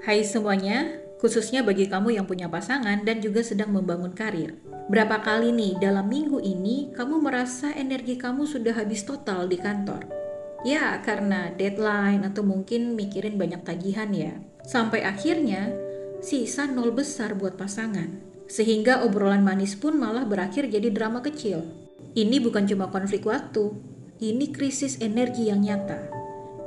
Hai semuanya, khususnya bagi kamu yang punya pasangan dan juga sedang membangun karir. Berapa kali nih dalam minggu ini kamu merasa energi kamu sudah habis total di kantor? Ya, karena deadline atau mungkin mikirin banyak tagihan ya. Sampai akhirnya sisa nol besar buat pasangan. Sehingga obrolan manis pun malah berakhir jadi drama kecil. Ini bukan cuma konflik waktu, ini krisis energi yang nyata.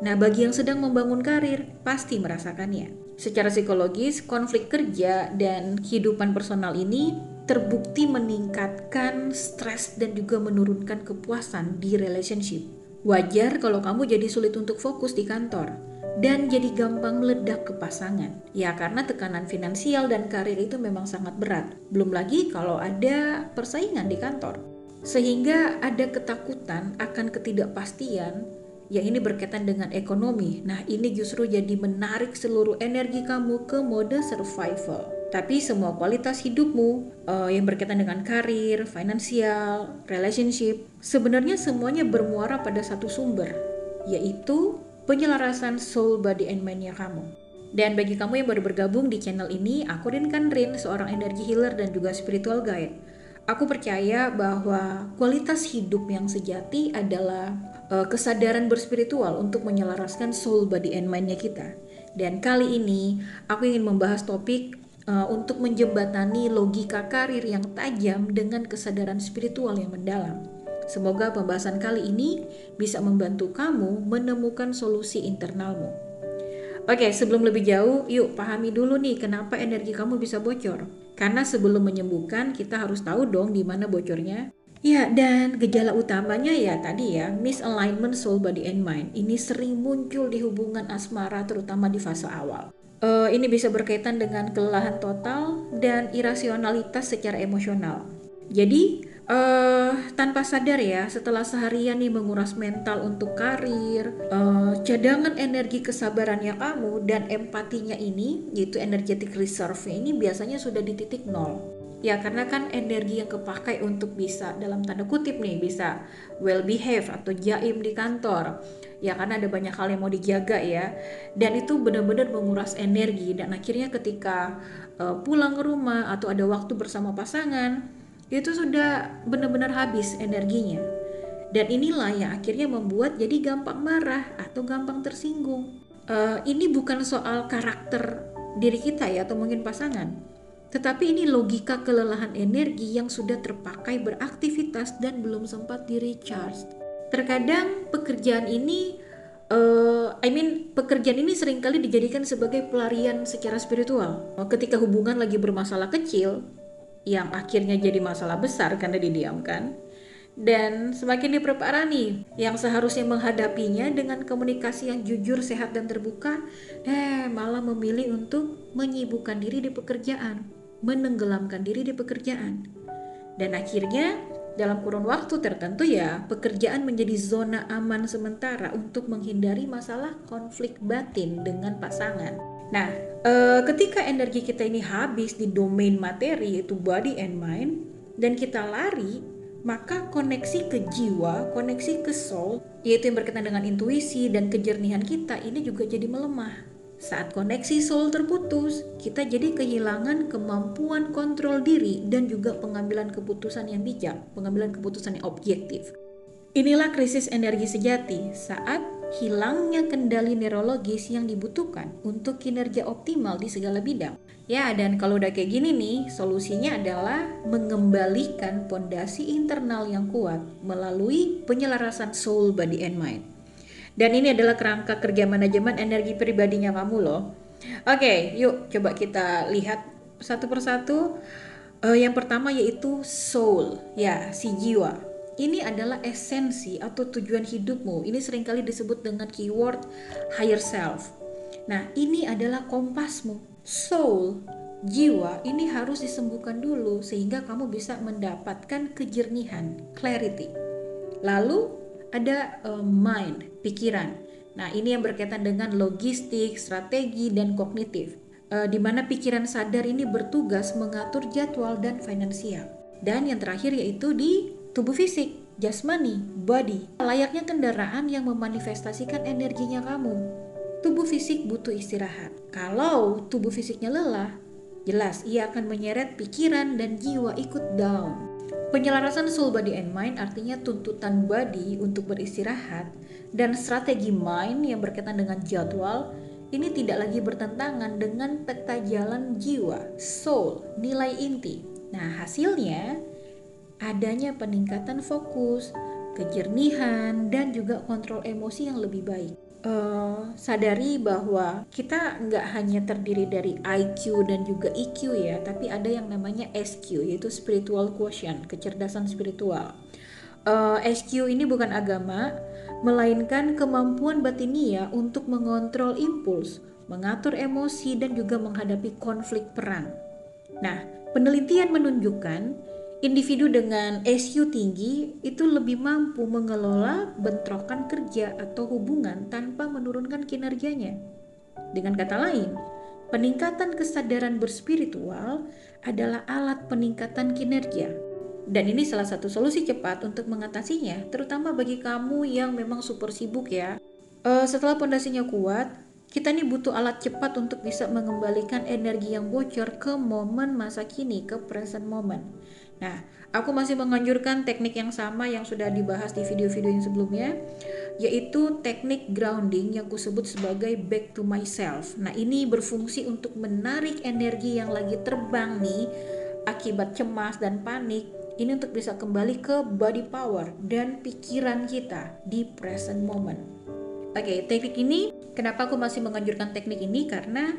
Nah, bagi yang sedang membangun karir, pasti merasakannya. Secara psikologis, konflik kerja dan kehidupan personal ini terbukti meningkatkan stres dan juga menurunkan kepuasan di relationship. Wajar kalau kamu jadi sulit untuk fokus di kantor dan jadi gampang meledak ke pasangan. Ya, karena tekanan finansial dan karir itu memang sangat berat. Belum lagi kalau ada persaingan di kantor. Sehingga ada ketakutan akan ketidakpastian yang ini berkaitan dengan ekonomi. Nah, ini justru jadi menarik seluruh energi kamu ke mode survival. Tapi semua kualitas hidupmu yang berkaitan dengan karir, finansial, relationship, sebenarnya semuanya bermuara pada satu sumber, yaitu penyelarasan soul, body, and mind-nya kamu. Dan bagi kamu yang baru bergabung di channel ini, aku Rin Kanrin, seorang energi healer dan juga spiritual guide. Aku percaya bahwa kualitas hidup yang sejati adalah kesadaran berspiritual untuk menyelaraskan soul, body, and mind-nya kita. Dan kali ini aku ingin membahas topik untuk menjembatani logika karir yang tajam dengan kesadaran spiritual yang mendalam. Semoga pembahasan kali ini bisa membantu kamu menemukan solusi internalmu. Oke, sebelum lebih jauh, yuk pahami dulu nih kenapa energi kamu bisa bocor. Karena sebelum menyembuhkan, kita harus tahu dong di mana bocornya. Ya, dan gejala utamanya ya tadi ya, misalignment soul, body, and mind. Ini sering muncul di hubungan asmara terutama di fase awal. Ini bisa berkaitan dengan kelelahan total dan irasionalitas secara emosional. Jadi, tanpa sadar ya, setelah seharian nih menguras mental untuk karir, cadangan energi kesabarannya kamu dan empatinya ini, yaitu energetic reserve ini biasanya sudah di titik nol. Ya, karena kan energi yang kepakai untuk bisa dalam tanda kutip nih bisa well behave atau jaim di kantor. Ya, karena ada banyak hal yang mau dijaga ya. Dan itu benar-benar menguras energi dan akhirnya ketika pulang ke rumah atau ada waktu bersama pasangan, itu sudah benar-benar habis energinya. Dan inilah yang akhirnya membuat jadi gampang marah atau gampang tersinggung. Ini bukan soal karakter diri kita ya atau mungkin pasangan, tetapi ini logika kelelahan energi yang sudah terpakai beraktivitas dan belum sempat di recharge. Terkadang pekerjaan ini pekerjaan ini seringkali dijadikan sebagai pelarian secara spiritual. Ketika hubungan lagi bermasalah kecil, yang akhirnya jadi masalah besar karena didiamkan, dan semakin diperparah nih, yang seharusnya menghadapinya dengan komunikasi yang jujur, sehat, dan terbuka, malah memilih untuk menyibukkan diri di pekerjaan, menenggelamkan diri di pekerjaan. Dan akhirnya dalam kurun waktu tertentu ya, pekerjaan menjadi zona aman sementara untuk menghindari masalah konflik batin dengan pasangan. Nah, ketika energi kita ini habis di domain materi yaitu body and mind, dan kita lari, maka koneksi ke jiwa, koneksi ke soul, yaitu yang berkaitan dengan intuisi dan kejernihan kita ini juga jadi melemah. Saat koneksi soul terputus, kita jadi kehilangan kemampuan kontrol diri dan juga pengambilan keputusan yang bijak, pengambilan keputusan yang objektif. Inilah krisis energi sejati saat hilangnya kendali neurologis yang dibutuhkan untuk kinerja optimal di segala bidang. Ya, dan kalau udah kayak gini nih, solusinya adalah mengembalikan pondasi internal yang kuat melalui penyelarasan soul, body, and mind. Dan ini adalah kerangka kerja manajemen energi pribadinya kamu loh. Oke, yuk coba kita lihat satu persatu. Yang pertama yaitu soul, ya si jiwa. Ini adalah esensi atau tujuan hidupmu. Ini seringkali disebut dengan keyword higher self. Nah, ini adalah kompasmu. Soul, jiwa ini harus disembuhkan dulu sehingga kamu bisa mendapatkan kejernihan, clarity. Lalu ada mind, pikiran. Nah, ini yang berkaitan dengan logistik, strategi, dan kognitif. Di mana pikiran sadar ini bertugas mengatur jadwal dan finansial. Dan yang terakhir yaitu di tubuh fisik, jasmani, body. Layaknya kendaraan yang memanifestasikan energinya kamu. Tubuh fisik butuh istirahat. Kalau tubuh fisiknya lelah, jelas ia akan menyeret pikiran dan jiwa ikut down. Penyelarasan soul, body, and mind artinya tuntutan body untuk beristirahat dan strategi mind yang berkaitan dengan jadwal ini tidak lagi bertentangan dengan peta jalan jiwa, soul, nilai inti. Nah, hasilnya adanya peningkatan fokus, kejernihan, dan juga kontrol emosi yang lebih baik. Sadari bahwa kita nggak hanya terdiri dari IQ dan juga EQ ya, tapi ada yang namanya SQ, yaitu spiritual quotient, kecerdasan spiritual. SQ ini bukan agama, melainkan kemampuan batinia untuk mengontrol impuls, mengatur emosi, dan juga menghadapi konflik perang. Nah, penelitian menunjukkan individu dengan SQ tinggi itu lebih mampu mengelola bentrokan kerja atau hubungan tanpa menurunkan kinerjanya. Dengan kata lain, peningkatan kesadaran berspiritual adalah alat peningkatan kinerja. Dan ini salah satu solusi cepat untuk mengatasinya, terutama bagi kamu yang memang super sibuk ya. Setelah pondasinya kuat, kita nih butuh alat cepat untuk bisa mengembalikan energi yang bocor ke momen masa kini, ke present moment. Nah, aku masih menganjurkan teknik yang sama yang sudah dibahas di video-video yang sebelumnya, yaitu teknik grounding yang kusebut sebagai back to myself. Nah, ini berfungsi untuk menarik energi yang lagi terbang nih akibat cemas dan panik, ini untuk bisa kembali ke body power dan pikiran kita di present moment. Oke, teknik ini, kenapa aku masih menganjurkan teknik ini? Karena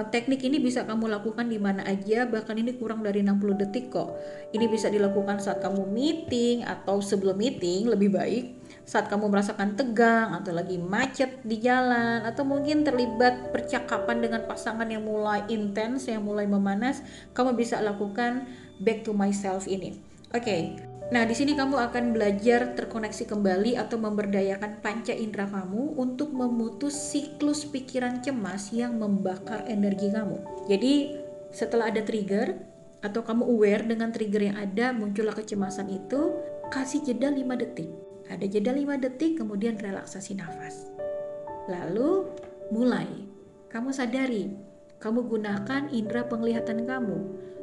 teknik ini bisa kamu lakukan di mana aja, bahkan ini kurang dari 60 detik kok. Ini bisa dilakukan saat kamu meeting atau sebelum meeting, lebih baik saat kamu merasakan tegang atau lagi macet di jalan, atau mungkin terlibat percakapan dengan pasangan yang mulai intens, yang mulai memanas, kamu bisa lakukan back to myself ini. Oke. Nah, di sini kamu akan belajar terkoneksi kembali atau memberdayakan panca indera kamu untuk memutus siklus pikiran cemas yang membakar energi kamu. Jadi, setelah ada trigger atau kamu aware dengan trigger yang ada, muncullah kecemasan itu, kasih jeda 5 detik. Ada jeda 5 detik, kemudian relaksasi nafas. Lalu, mulai. Kamu sadari, kamu gunakan indera penglihatan kamu.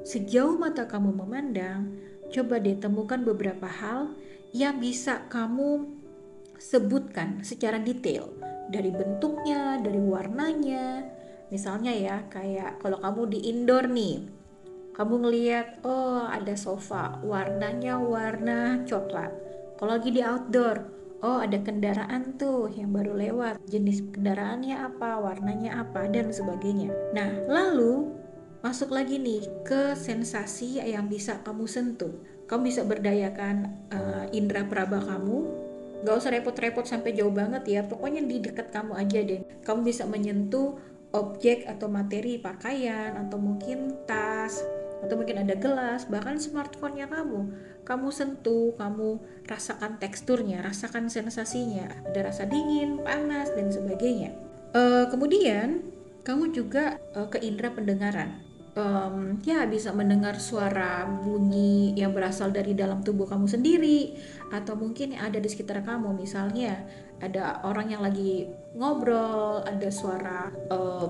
Sejauh mata kamu memandang, coba deh temukan beberapa hal yang bisa kamu sebutkan secara detail. Dari bentuknya, dari warnanya. Misalnya ya, kayak kalau kamu di indoor nih, kamu ngelihat, oh ada sofa, warnanya warna coklat. Kalau lagi di outdoor, oh ada kendaraan tuh yang baru lewat, jenis kendaraannya apa, warnanya apa, dan sebagainya. Nah, lalu masuk lagi nih ke sensasi yang bisa kamu sentuh. Kamu bisa berdayakan indera peraba kamu. Gak usah repot-repot sampai jauh banget ya. Pokoknya di dekat kamu aja deh. Kamu bisa menyentuh objek atau materi pakaian, atau mungkin tas, atau mungkin ada gelas, bahkan smartphone-nya kamu sentuh, kamu rasakan teksturnya, rasakan sensasinya, ada rasa dingin, panas, dan sebagainya. Kemudian kamu juga ke indera pendengaran. Ya bisa mendengar suara bunyi yang berasal dari dalam tubuh kamu sendiri, atau mungkin yang ada di sekitar kamu. Misalnya ada orang yang lagi ngobrol, ada suara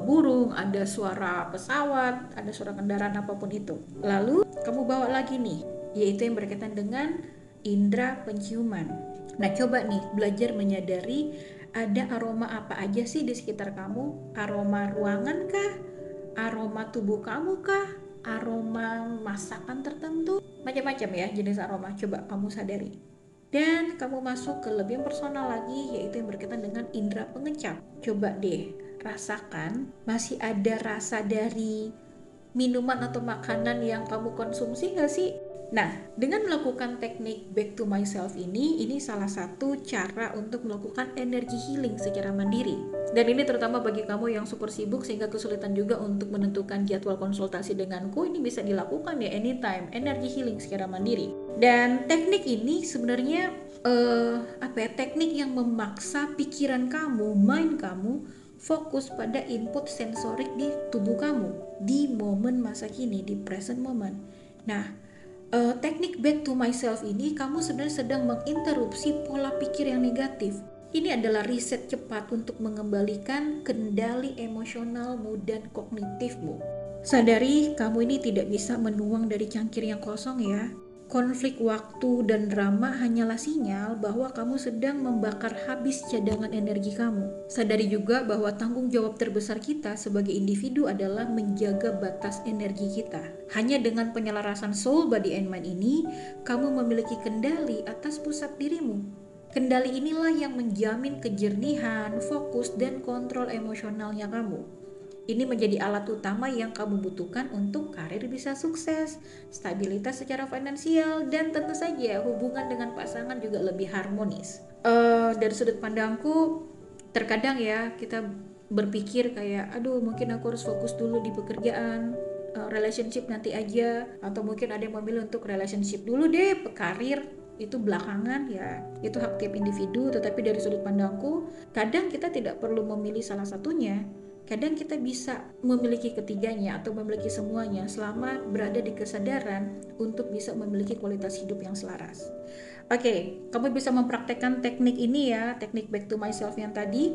burung, ada suara pesawat, ada suara kendaraan apapun itu. Lalu kamu bawa lagi nih, yaitu yang berkaitan dengan indera penciuman. Nah, coba nih belajar menyadari ada aroma apa aja sih di sekitar kamu. Aroma ruangan kah? Aroma tubuh kamu kah? Aroma masakan tertentu? Macam-macam ya jenis aroma, coba kamu sadari. Dan kamu masuk ke lebih personal lagi, yaitu yang berkaitan dengan indera pengecap. Coba deh rasakan, masih ada rasa dari minuman atau makanan yang kamu konsumsi gak sih? Nah, dengan melakukan teknik back to myself ini salah satu cara untuk melakukan energi healing secara mandiri. Dan ini terutama bagi kamu yang super sibuk sehingga kesulitan juga untuk menentukan jadwal konsultasi denganku, ini bisa dilakukan ya anytime, energi healing secara mandiri. Dan teknik ini sebenarnya teknik yang memaksa pikiran kamu, mind kamu fokus pada input sensorik di tubuh kamu di momen masa kini, di present moment. Nah, teknik back to myself ini kamu sebenarnya sedang menginterupsi pola pikir yang negatif. Ini adalah riset cepat untuk mengembalikan kendali emosionalmu dan kognitifmu. Sadari kamu ini tidak bisa menuang dari cangkir yang kosong ya. Konflik waktu dan drama hanyalah sinyal bahwa kamu sedang membakar habis cadangan energi kamu. Sadari juga bahwa tanggung jawab terbesar kita sebagai individu adalah menjaga batas energi kita. Hanya dengan penyelarasan soul, body, and mind ini, kamu memiliki kendali atas pusat dirimu. Kendali inilah yang menjamin kejernihan, fokus, dan kontrol emosionalnya kamu. Ini menjadi alat utama yang kamu butuhkan untuk karir bisa sukses, stabilitas secara finansial, dan tentu saja hubungan dengan pasangan juga lebih harmonis. Dari sudut pandangku, terkadang ya kita berpikir kayak, aduh mungkin aku harus fokus dulu di pekerjaan, relationship nanti aja, atau mungkin ada yang memilih untuk relationship dulu deh, karir itu belakangan, ya itu hak tiap individu. Tetapi dari sudut pandangku, kadang kita tidak perlu memilih salah satunya. Kadang kita bisa memiliki ketiganya atau memiliki semuanya selama berada di kesadaran untuk bisa memiliki kualitas hidup yang selaras. Oke, kamu bisa mempraktekkan teknik ini ya, teknik back to myself yang tadi.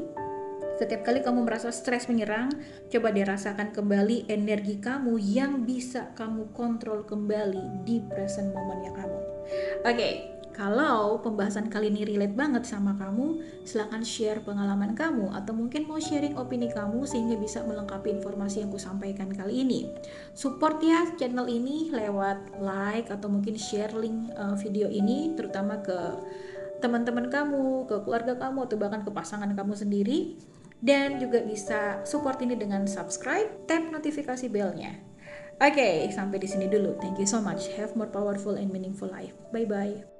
Setiap kali kamu merasa stres menyerang, coba deh rasakan kembali energi kamu yang bisa kamu kontrol kembali di present momennya kamu. Oke, kalau pembahasan kali ini relate banget sama kamu, silahkan share pengalaman kamu atau mungkin mau sharing opini kamu sehingga bisa melengkapi informasi yang kusampaikan kali ini. Support ya channel ini lewat like atau mungkin share link video ini terutama ke teman-teman kamu, ke keluarga kamu, atau bahkan ke pasangan kamu sendiri. Dan juga bisa support ini dengan subscribe, tap notifikasi bellnya. Oke, sampai di sini dulu. Thank you so much. Have more powerful and meaningful life. Bye-bye.